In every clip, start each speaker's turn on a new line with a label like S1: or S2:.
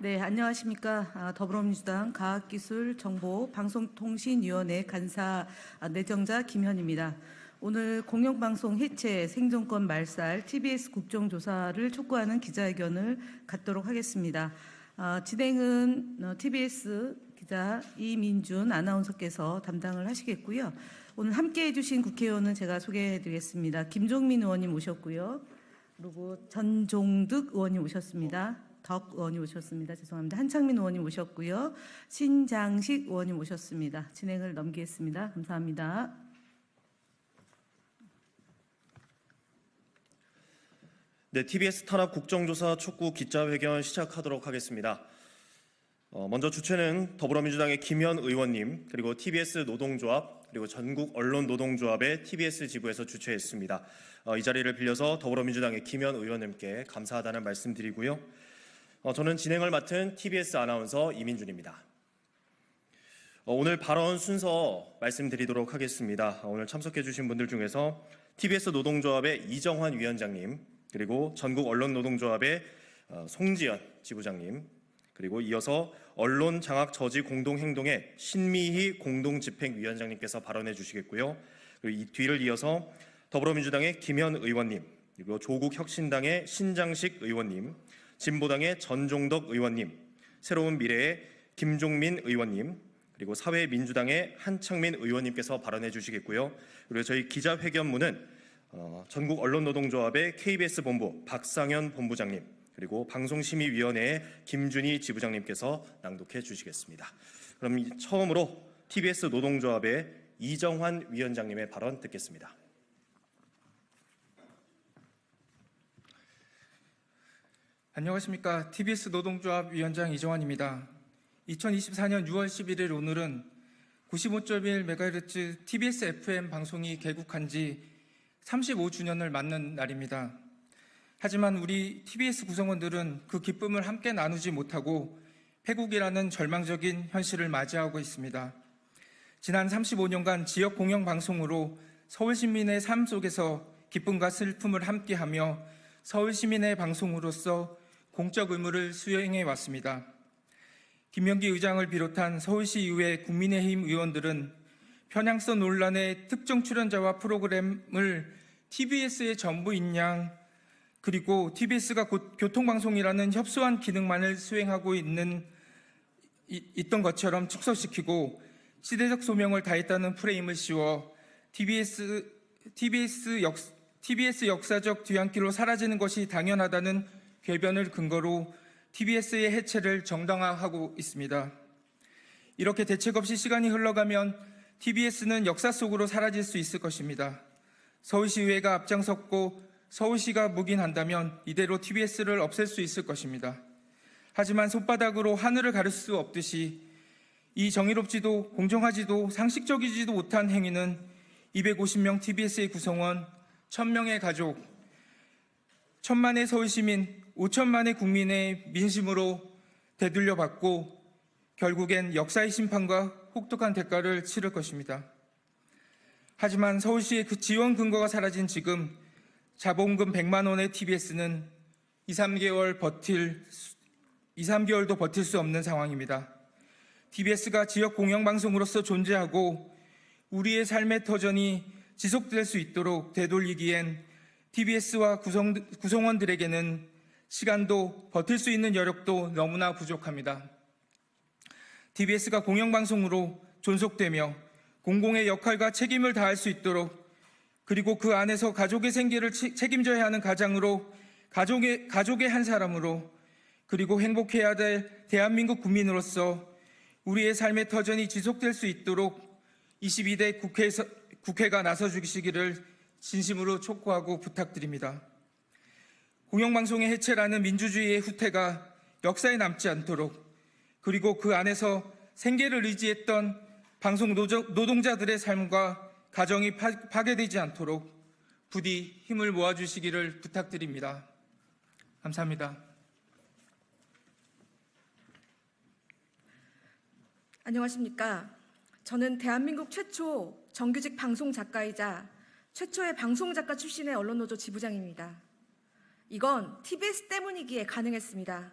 S1: 네, 안녕하십니까. 더불어민주당 과학기술정보방송통신위원회 간사 내정자 김현입니다. 오늘 공영방송 해체, 생존권 말살, TBS 국정조사를 촉구하는 기자회견을 갖도록 하겠습니다. 진행은 TBS 기자 이민준 아나운서께서 담당을 하시겠고요. 오늘 함께해 주신 국회의원은 제가 소개해 드리겠습니다. 김종민 의원님 오셨고요. 그리고 전종득 의원님 오셨습니다. 덕 의원님 오셨습니다. 죄송합니다. 한창민 의원님 오셨고요. 신장식 의원님 오셨습니다. 진행을 넘기겠습니다. 감사합니다.
S2: 네, TBS 탄압 국정조사 촉구 기자회견 시작하도록 하겠습니다. 먼저 주최는 더불어민주당의 김현 의원님, 그리고 TBS 노동조합, 그리고 전국 언론노동조합의 TBS 지부에서 주최했습니다. 이 자리를 빌려서 더불어민주당의 김현 의원님께 감사하다는 말씀드리고요. 저는 진행을 맡은 TBS 아나운서 이민준입니다. 오늘 발언 순서 말씀드리도록 하겠습니다. 오늘 참석해 주신 분들 중에서 TBS 노동조합의 이정환 위원장님, 그리고 전국 언론노동조합의 송지연 지부장님, 그리고 이어서 언론장악 저지 공동행동의 신미희 공동집행위원장님께서 발언해 주시겠고요. 그리고 이 뒤를 이어서 더불어민주당의 김현 의원님, 그리고 조국혁신당의 신장식 의원님, 진보당의 전종덕 의원님, 새로운 미래의 김종민 의원님, 그리고 사회민주당의 한창민 의원님께서 발언해 주시겠고요. 그리고 저희 기자회견문은 전국 언론노동조합의 KBS 본부 박상현 본부장님, 그리고 방송심의위원회의 김준희 지부장님께서 낭독해 주시겠습니다. 그럼 처음으로 TBS 노동조합의 이정환 위원장님의 발언 듣겠습니다.
S3: 안녕하십니까. TBS 노동조합 위원장 이정환입니다. 2024년 6월 11일 오늘은 95.1MHz TBS FM 방송이 개국한 지 35주년을 맞는 날입니다. 하지만 우리 TBS 구성원들은 그 기쁨을 함께 나누지 못하고 폐국이라는 절망적인 현실을 맞이하고 있습니다. 지난 35년간 지역 공영방송으로 서울 시민의 삶 속에서 기쁨과 슬픔을 함께하며 서울 시민의 방송으로서 공적 의무를 수행해 왔습니다. 김명기 의장을 비롯한 서울시의회 국민의힘 의원들은 편향성 논란의 특정 출연자와 프로그램을 TBS의 전부인 양, 그리고 TBS가 곧 교통방송이라는 협소한 기능만을 수행하고 있던 것처럼 축소시키고 시대적 소명을 다했다는 프레임을 씌워 TBS 역사적 뒤안길로 사라지는 것이 당연하다는 궤변을 근거로 TBS의 해체를 정당화하고 있습니다. 이렇게 대책 없이 시간이 흘러가면 TBS는 역사 속으로 사라질 수 있을 것입니다. 서울시의회가 앞장섰고 서울시가 묵인한다면 이대로 TBS를 없앨 수 있을 것입니다. 하지만 손바닥으로 하늘을 가릴 수 없듯이 이 정의롭지도 공정하지도 상식적이지도 못한 행위는 250명 TBS의 구성원, 1000명의 가족, 1000만의 서울시민, 5천만의 국민의 민심으로 되돌려받고 결국엔 역사의 심판과 혹독한 대가를 치를 것입니다. 하지만 서울시의 그 지원 근거가 사라진 지금 자본금 100만 원의 TBS는 2~3개월도 버틸 수 없는 상황입니다. TBS가 지역 공영방송으로서 존재하고 우리의 삶의 터전이 지속될 수 있도록 되돌리기엔 TBS와 구성원들에게는 시간도 버틸 수 있는 여력도 너무나 부족합니다. TBS가 공영방송으로 존속되며 공공의 역할과 책임을 다할 수 있도록, 그리고 그 안에서 가족의 생계를 책임져야 하는 가장으로, 가족의 한 사람으로, 그리고 행복해야 될 대한민국 국민으로서 우리의 삶의 터전이 지속될 수 있도록 22대 국회가 나서주시기를 진심으로 촉구하고 부탁드립니다. 공영방송의 해체라는 민주주의의 후퇴가 역사에 남지 않도록, 그리고 그 안에서 생계를 의지했던 방송 노동자들의 삶과 가정이 파괴되지 않도록 부디 힘을 모아주시기를 부탁드립니다. 감사합니다.
S4: 안녕하십니까. 저는 대한민국 최초 정규직 방송작가이자 최초의 방송작가 출신의 언론노조 지부장입니다. 이건 TBS 때문이기에 가능했습니다.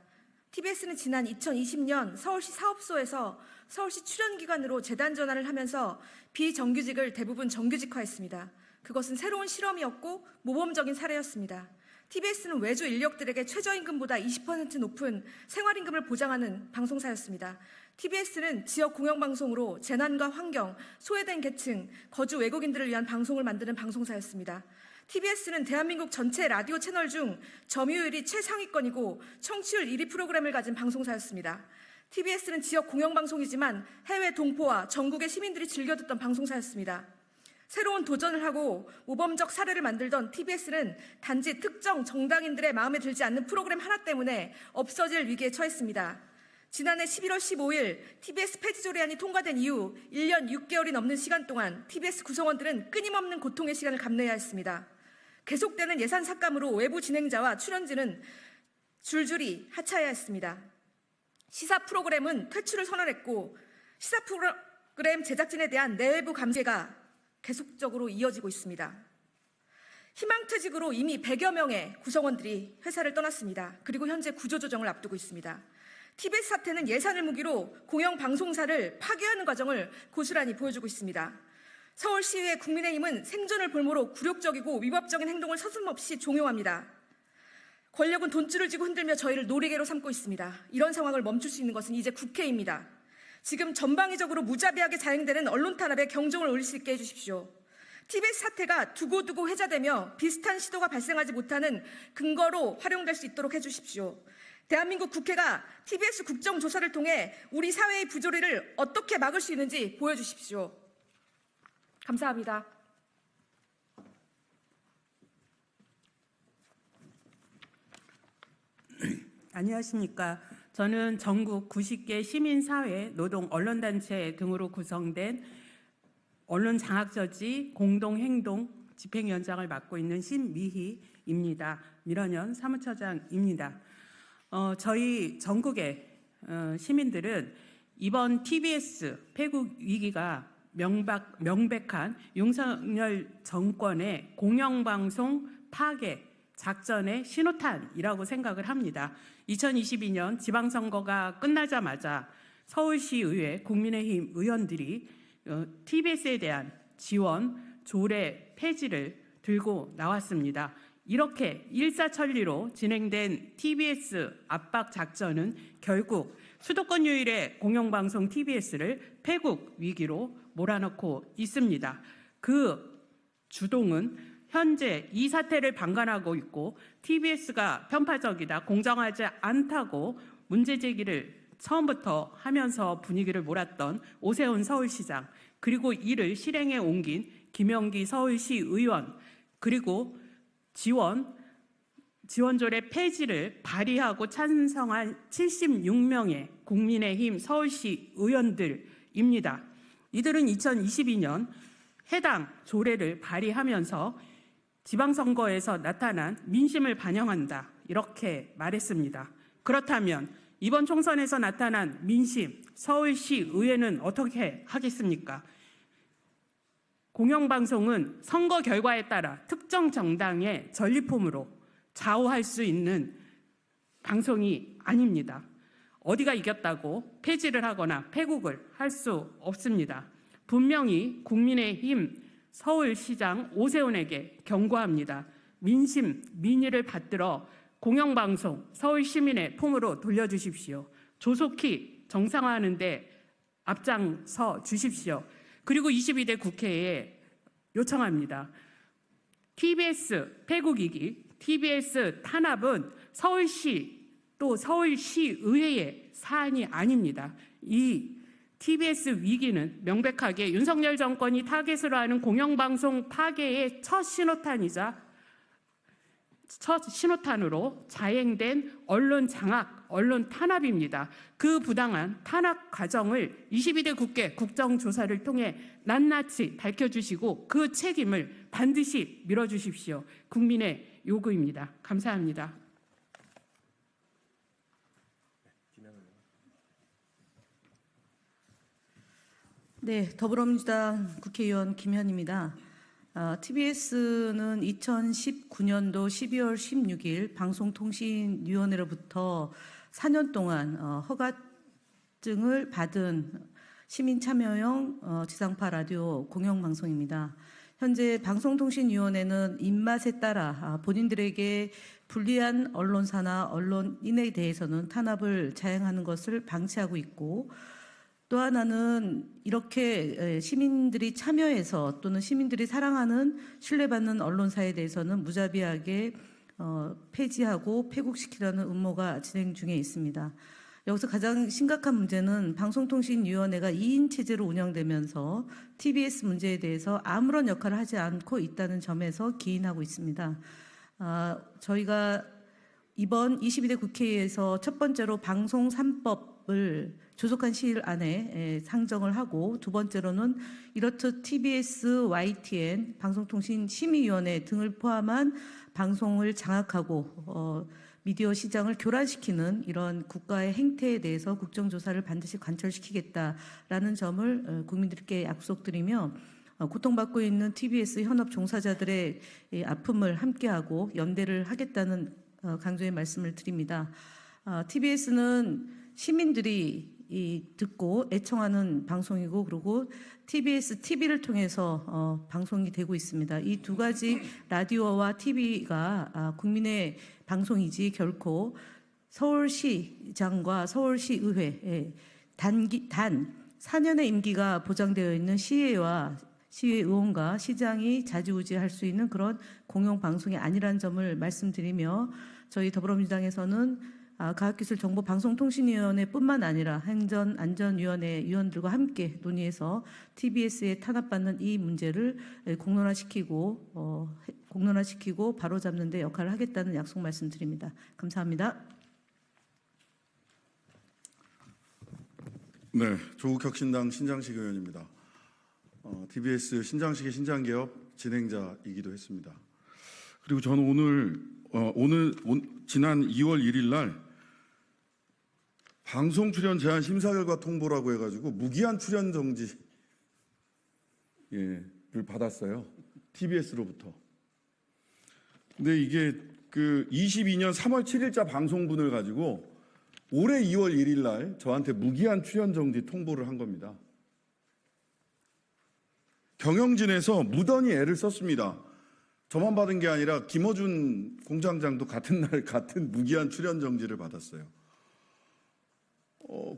S4: TBS는 지난 2020년 서울시 사업소에서 서울시 출연기관으로 재단 전환을 하면서 비정규직을 대부분 정규직화했습니다. 그것은 새로운 실험이었고 모범적인 사례였습니다. TBS는 외주 인력들에게 최저임금보다 20% 높은 생활임금을 보장하는 방송사였습니다. TBS는 지역 공영방송으로 재난과 환경, 소외된 계층, 거주 외국인들을 위한 방송을 만드는 방송사였습니다. TBS는 대한민국 전체 라디오 채널 중 점유율이 최상위권이고 청취율 1위 프로그램을 가진 방송사였습니다. TBS는 지역 공영방송이지만 해외 동포와 전국의 시민들이 즐겨 듣던 방송사였습니다. 새로운 도전을 하고 모범적 사례를 만들던 TBS는 단지 특정 정당인들의 마음에 들지 않는 프로그램 하나 때문에 없어질 위기에 처했습니다. 지난해 11월 15일 TBS 폐지 조례안이 통과된 이후 1년 6개월이 넘는 시간 동안 TBS 구성원들은 끊임없는 고통의 시간을 감내해야 했습니다. 계속되는 예산 삭감으로 외부 진행자와 출연진은 줄줄이 하차해야 했습니다. 시사 프로그램은 퇴출을 선언했고 시사 프로그램 제작진에 대한 내외부 감시가 계속적으로 이어지고 있습니다. 희망퇴직으로 이미 100여 명의 구성원들이 회사를 떠났습니다. 그리고 현재 구조조정을 앞두고 있습니다. TBS 사태는 예산을 무기로 공영방송사를 파괴하는 과정을 고스란히 보여주고 있습니다. 서울시의회 국민의힘은 생존을 볼모로 굴욕적이고 위법적인 행동을 서슴없이 종용합니다. 권력은 돈줄을 쥐고 흔들며 저희를 놀이개로 삼고 있습니다. 이런 상황을 멈출 수 있는 것은 이제 국회입니다. 지금 전방위적으로 무자비하게 자행되는 언론 탄압에 경종을 울릴 수 있게 해주십시오. TBS 사태가 두고두고 회자되며 비슷한 시도가 발생하지 못하는 근거로 활용될 수 있도록 해주십시오. 대한민국 국회가 TBS 국정조사를 통해 우리 사회의 부조리를 어떻게 막을 수 있는지 보여주십시오. 감사합니다.
S5: 안녕하십니까. 저는 전국 90개 시민사회, 노동, 언론단체 등으로 구성된 언론장악저지 공동행동 집행위원장을 맡고 있는 신미희입니다. 민원연 사무처장입니다. 저희 전국의 시민들은 이번 TBS 폐국 위기가 명백한 윤석열 정권의 공영방송 파괴 작전의 신호탄이라고 생각을 합니다. 2022년 지방선거가 끝나자마자 서울시의회 국민의힘 의원들이 TBS에 대한 지원, 조례 폐지를 들고 나왔습니다. 이렇게 일사천리로 진행된 TBS 압박 작전은 결국 수도권 유일의 공영방송 TBS를 폐국 위기로 몰아넣고 있습니다. 그 주동은 현재 이 사태를 방관하고 있고 TBS가 편파적이다, 공정하지 않다고 문제 제기를 처음부터 하면서 분위기를 몰았던 오세훈 서울시장, 그리고 이를 실행에 옮긴 김영기 서울시 의원, 그리고 지원조례 폐지를 발의하고 찬성한 76명의 국민의힘 서울시 의원들입니다. 이들은 2022년 해당 조례를 발의하면서 지방선거에서 나타난 민심을 반영한다, 이렇게 말했습니다. 그렇다면 이번 총선에서 나타난 민심, 서울시 의회는 어떻게 하겠습니까? 공영방송은 선거 결과에 따라 특정 정당의 전리품으로 좌우할 수 있는 방송이 아닙니다. 어디가 이겼다고 폐지를 하거나 폐국을 할 수 없습니다. 분명히 국민의힘 서울시장 오세훈에게 경고합니다. 민심, 민의를 받들어 공영방송 서울 시민의 품으로 돌려주십시오. 조속히 정상화하는 데 앞장서 주십시오. 그리고 22대 국회에 요청합니다. TBS 폐국이기, TBS 탄압은 서울시 또 서울시의회의 사안이 아닙니다. 이 TBS 위기는 명백하게 윤석열 정권이 타겟으로 하는 공영방송 파괴의 첫 신호탄으로 자행된 언론 장악, 언론 탄압입니다. 그 부당한 탄압 과정을 22대 국회 국정조사를 통해 낱낱이 밝혀주시고 그 책임을 반드시 밀어주십시오. 국민의 요구입니다. 감사합니다.
S1: 네, 더불어민주당 국회의원 김현입니다. TBS는 2019년도 12월 16일 방송통신위원회로부터 4년 동안 허가증을 받은 시민 참여형 지상파 라디오 공영방송입니다. 현재 방송통신위원회는 입맛에 따라 본인들에게 불리한 언론사나 언론인에 대해서는 탄압을 자행하는 것을 방치하고 있고, 또 하나는 이렇게 시민들이 참여해서 또는 시민들이 사랑하는 신뢰받는 언론사에 대해서는 무자비하게 폐지하고 폐국시키려는 음모가 진행 중에 있습니다. 여기서 가장 심각한 문제는 방송통신위원회가 2인 체제로 운영되면서 TBS 문제에 대해서 아무런 역할을 하지 않고 있다는 점에서 기인하고 있습니다. 저희가 이번 22대 국회에서 첫 번째로 방송 3법을 조속한 시일 안에 상정을 하고, 두 번째로는 이렇듯 TBS, YTN, 방송통신심의위원회 등을 포함한 방송을 장악하고 미디어 시장을 교란시키는 이런 국가의 행태에 대해서 국정조사를 반드시 관철시키겠다라는 점을 국민들께 약속드리며, 고통받고 있는 TBS 현업 종사자들의 아픔을 함께하고 연대를 하겠다는 강조의 말씀을 드립니다. TBS는 시민들이 듣고 애청하는 방송이고, 그리고 TBS TV를 통해서 방송이 되고 있습니다. 이 두 가지 라디오와 TV가 국민의 방송이지 결코 서울시장과 서울시의회 단 4년의 임기가 보장되어 있는 시의회와 시의원과 시장이 좌지우지할 수 있는 그런 공영방송이 아니라는 점을 말씀드리며, 저희 더불어민주당에서는 과학기술정보방송통신위원회뿐만 아니라 행전안전위원회 위원들과 함께 논의해서 TBS에 탄압받는 이 문제를 공론화시키고 바로잡는 데 역할을 하겠다는 약속 말씀드립니다. 감사합니다.
S6: 네, 조국혁신당 신장식 의원입니다. TBS 신장식의 신장개업 진행자이기도 했습니다. 그리고 저는 지난 2월 1일 날 방송 출연 제한 심사 결과 통보라고 해가지고 무기한 출연 정지를 받았어요. TBS로부터. 근데 이게 그 22년 3월 7일자 방송분을 가지고 올해 2월 1일 날 저한테 무기한 출연 정지 통보를 한 겁니다. 경영진에서 무던히 애를 썼습니다. 저만 받은 게 아니라 김어준 공장장도 같은 날 같은 무기한 출연 정지를 받았어요.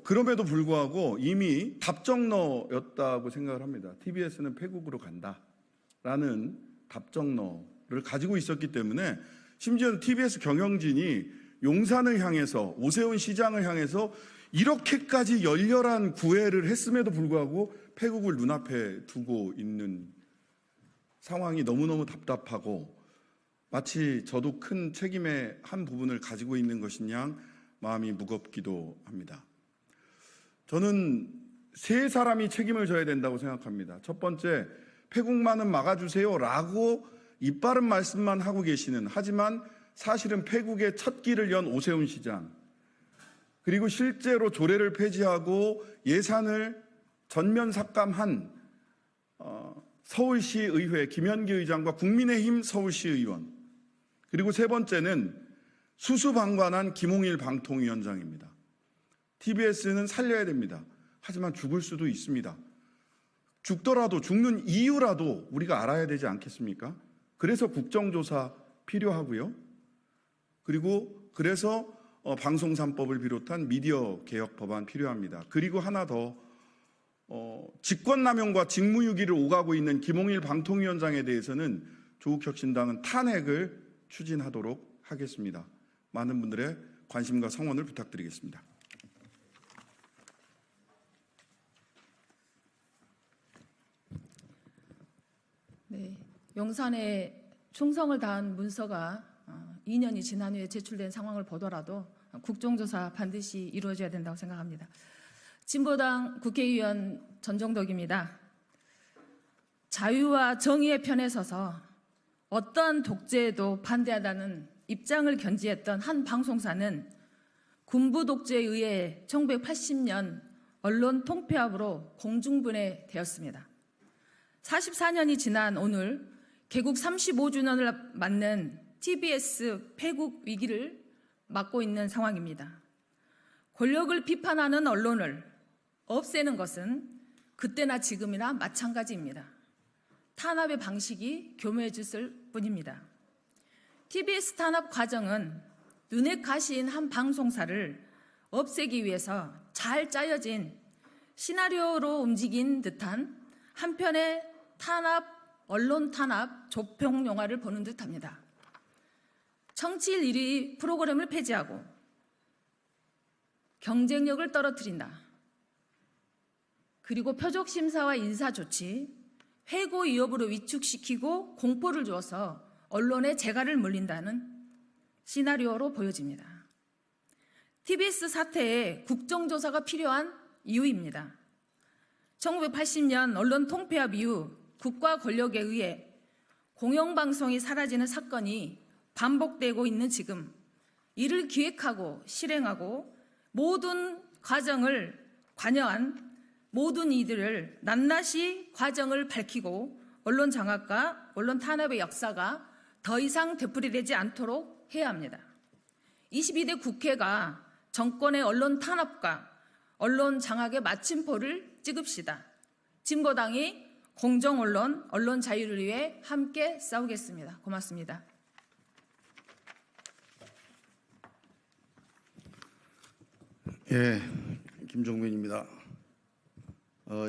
S6: 그럼에도 불구하고 이미 답정너였다고 생각을 합니다. TBS는 폐국으로 간다라는 답정너를 가지고 있었기 때문에, 심지어는 TBS 경영진이 용산을 향해서, 오세훈 시장을 향해서 이렇게까지 열렬한 구애를 했음에도 불구하고 폐국을 눈앞에 두고 있는 상황이 너무너무 답답하고, 마치 저도 큰 책임의 한 부분을 가지고 있는 것인 양 마음이 무겁기도 합니다. 저는 세 사람이 책임을 져야 된다고 생각합니다. 첫 번째, 폐국만은 막아주세요라고 이빠른 말씀만 하고 계시는, 하지만 사실은 폐국의 첫 길을 연 오세훈 시장, 그리고 실제로 조례를 폐지하고 예산을 전면 삭감한 서울시의회 김현기 의장과 국민의힘 서울시의원, 그리고 세 번째는 수수방관한 김홍일 방통위원장입니다. TBS는 살려야 됩니다. 하지만 죽을 수도 있습니다. 죽더라도, 죽는 이유라도 우리가 알아야 되지 않겠습니까? 그래서 국정조사 필요하고요. 그리고 그래서 방송 3법을 비롯한 미디어 개혁 법안 필요합니다. 그리고 하나 더, 직권남용과 직무유기를 오가고 있는 김홍일 방통위원장에 대해서는 조국혁신당은 탄핵을 추진하도록 하겠습니다. 많은 분들의 관심과 성원을 부탁드리겠습니다.
S7: 네, 용산에 충성을 다한 문서가 2년이 지난 후에 제출된 상황을 보더라도 국정조사 반드시 이루어져야 된다고 생각합니다. 진보당 국회의원 전정덕입니다. 자유와 정의의 편에 서서 어떠한 독재에도 반대하다는 입장을 견지했던 한 방송사는 군부 독재에 의해 1980년 언론 통폐합으로 공중분해되었습니다. 44년이 지난 오늘 개국 35주년을 맞는 TBS 폐국 위기를 맞고 있는 상황입니다. 권력을 비판하는 언론을 없애는 것은 그때나 지금이나 마찬가지입니다. 탄압의 방식이 교묘해졌을 뿐입니다. TBS 탄압 과정은 눈에 가시인 한 방송사를 없애기 위해서 잘 짜여진 시나리오로 움직인 듯한 한편의 언론 탄압 조평 영화를 보는 듯합니다. 청취율 1위 프로그램을 폐지하고 경쟁력을 떨어뜨린다. 그리고 표적 심사와 인사 조치, 회고 위협으로 위축시키고 공포를 주어서 언론의 재갈을 물린다는 시나리오로 보여집니다. TBS 사태에 국정조사가 필요한 이유입니다. 1980년 언론 통폐합 이후 국가 권력에 의해 공영방송이 사라지는 사건이 반복되고 있는 지금 이를 기획하고 실행하고 모든 과정을 관여한 모든 이들을 낱낱이 과정을 밝히고 언론 장악과 언론 탄압의 역사가 더 이상 되풀이되지 않도록 해야 합니다. 22대 국회가 정권의 언론 탄압과 언론 장악의 마침표를 찍읍시다. 진보당이 공정언론, 언론 자유를 위해 함께 싸우겠습니다. 고맙습니다.
S8: 예, 김종민입니다.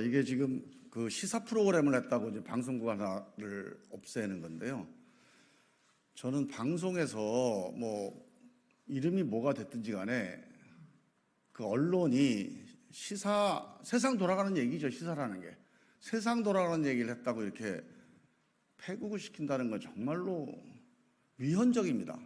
S8: 이게 지금 그 시사 프로그램을 했다고 이제 방송국 하나를 없애는 건데요. 저는 방송에서 뭐 이름이 뭐가 됐든지 간에 그 언론이 세상 돌아가는 얘기죠. 시사라는 게. 세상 돌아가는 얘기를 했다고 이렇게 폐국을 시킨다는 건 정말로 위헌적입니다.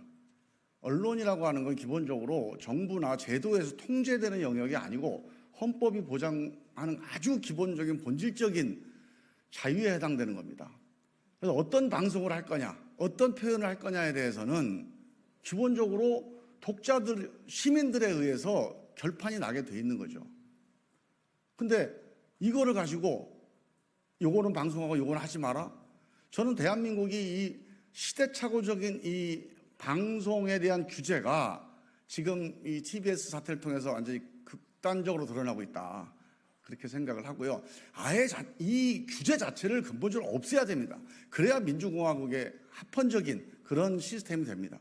S8: 언론이라고 하는 건 기본적으로 정부나 제도에서 통제되는 영역이 아니고 헌법이 보장하는 아주 기본적인 본질적인 자유에 해당되는 겁니다. 그래서 어떤 방송을 할 거냐, 어떤 표현을 할 거냐에 대해서는 기본적으로 독자들, 시민들에 의해서 결판이 나게 돼 있는 거죠. 근데 이거를 가지고 요거는 방송하고 요거는 하지 마라? 저는 대한민국이 이 시대착오적인 이 방송에 대한 규제가 지금 이 TBS 사태를 통해서 완전히 극단적으로 드러나고 있다. 그렇게 생각을 하고요. 아예 이 규제 자체를 근본적으로 없애야 됩니다. 그래야 민주공화국의 합헌적인 그런 시스템이 됩니다.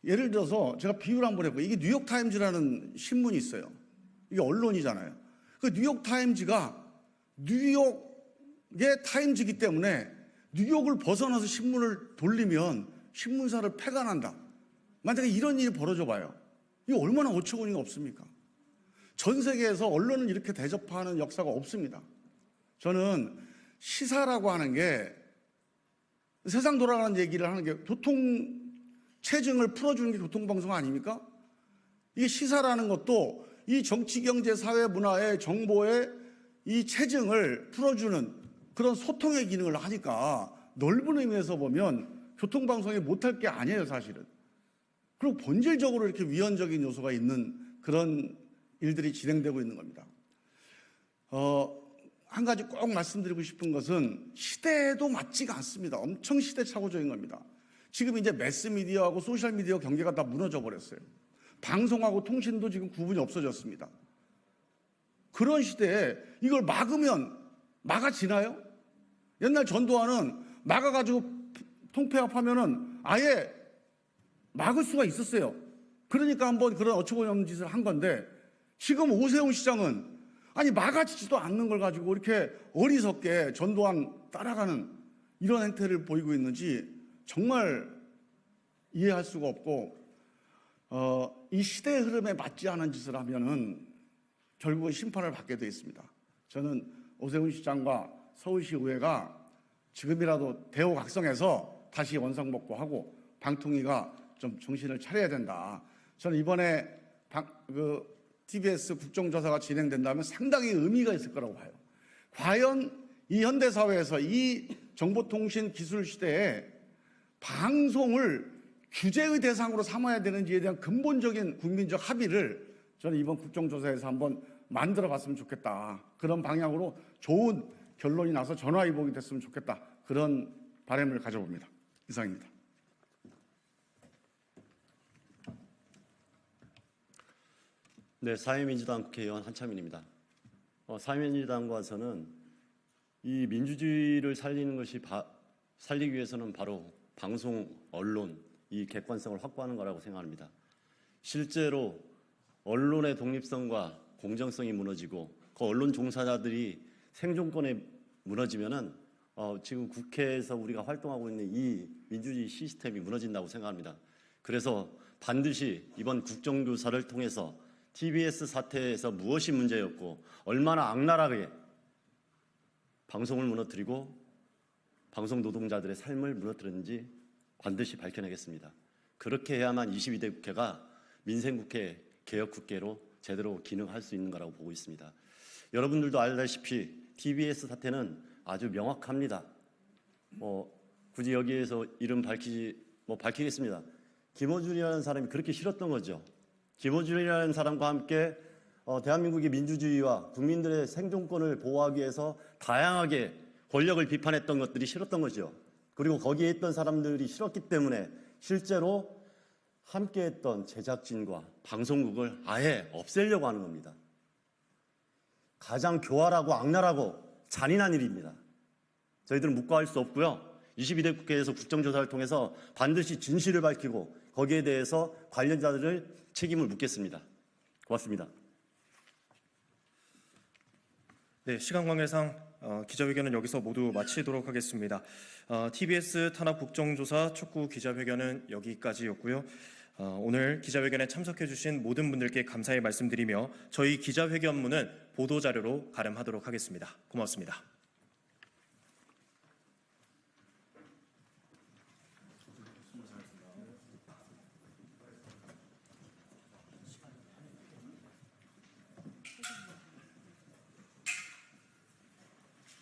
S8: 예를 들어서 제가 비유를 한번 해볼게요. 이게 뉴욕타임즈라는 신문이 있어요. 이게 언론이잖아요. 그 뉴욕타임즈가 뉴욕의 타임즈이기 때문에 뉴욕을 벗어나서 신문을 돌리면 신문사를 폐간한다. 만약에 이런 일이 벌어져 봐요. 이거 얼마나 어처구니가 없습니까? 전 세계에서 언론을 이렇게 대접하는 역사가 없습니다. 저는 시사라고 하는 게 세상 돌아가는 얘기를 하는 게 교통 체증을 풀어주는 게 교통방송 아닙니까? 이게 시사라는 것도 이 정치, 경제, 사회, 문화의 정보의 이 체증을 풀어주는 그런 소통의 기능을 하니까 넓은 의미에서 보면 교통방송이 못할 게 아니에요, 사실은. 그리고 본질적으로 이렇게 위헌적인 요소가 있는 그런 일들이 진행되고 있는 겁니다. 한 가지 꼭 말씀드리고 싶은 것은 시대에도 맞지가 않습니다. 엄청 시대착오적인 겁니다. 지금 이제 매스미디어하고 소셜미디어 경계가 다 무너져 버렸어요. 방송하고 통신도 지금 구분이 없어졌습니다. 그런 시대에 이걸 막으면 막아지나요? 옛날 전두환은 막아가지고 통폐합하면은 아예 막을 수가 있었어요. 그러니까 한번 그런 어처구니 없는 짓을 한 건데 지금 오세훈 시장은 아니 막아지지도 않는 걸 가지고 이렇게 어리석게 전두환 따라가는 이런 행태를 보이고 있는지 정말 이해할 수가 없고 이 시대의 흐름에 맞지 않은 짓을 하면은 결국은 심판을 받게 돼 있습니다. 저는 오세훈 시장과 서울시 의회가 지금이라도 대호각성해서 다시 원상복구하고 방통위가 좀 정신을 차려야 된다. 저는 이번에 TBS 국정조사가 진행된다면 상당히 의미가 있을 거라고 봐요. 과연 이 현대사회에서 이 정보통신 기술 시대에 방송을 규제의 대상으로 삼아야 되는지에 대한 근본적인 국민적 합의를 저는 이번 국정조사에서 한번 만들어 봤으면 좋겠다. 그런 방향으로 좋은 결론이 나서 전화위복이 됐으면 좋겠다. 그런 바람을 가져봅니다. 이상입니다.
S9: 네, 사회민주당 국회의원 한창민입니다. 사회민주당과서는 이 민주주의를 살리기 위해서는 바로 방송, 언론, 이 객관성을 확보하는 거라고 생각합니다. 실제로 언론의 독립성과 공정성이 무너지고 그 언론 종사자들이 생존권에 무너지면은 지금 국회에서 우리가 활동하고 있는 이 민주주의 시스템이 무너진다고 생각합니다. 그래서 반드시 이번 국정조사를 통해서 TBS 사태에서 무엇이 문제였고 얼마나 악랄하게 방송을 무너뜨리고 방송 노동자들의 삶을 무너뜨렸는지 반드시 밝혀내겠습니다. 그렇게 해야만 22대 국회가 민생국회, 개혁국회로 제대로 기능할 수 있는 거라고 보고 있습니다. 여러분들도 알다시피 TBS 사태는 아주 명확합니다. 굳이 여기에서 이름 밝히겠습니다. 김어준이라는 사람이 그렇게 싫었던 거죠. 김어준이라는 사람과 함께 대한민국의 민주주의와 국민들의 생존권을 보호하기 위해서 다양하게 권력을 비판했던 것들이 싫었던 거죠. 그리고 거기에 있던 사람들이 싫었기 때문에 실제로 함께했던 제작진과 방송국을 아예 없애려고 하는 겁니다. 가장 교활하고 악랄하고 잔인한 일입니다. 저희들은 묵과할 수 없고요. 22대 국회에서 국정조사를 통해서 반드시 진실을 밝히고 거기에 대해서 관련자들을 책임을 묻겠습니다. 고맙습니다.
S2: 네, 시간 관계상 기자회견은 여기서 모두 마치도록 하겠습니다. TBS 탄압 국정조사 촉구 기자회견은 여기까지였고요. 오늘 기자회견에 참석해 주신 모든 분들께 감사의 말씀드리며 저희 기자회견문은 보도자료로 가름하도록 하겠습니다. 고맙습니다.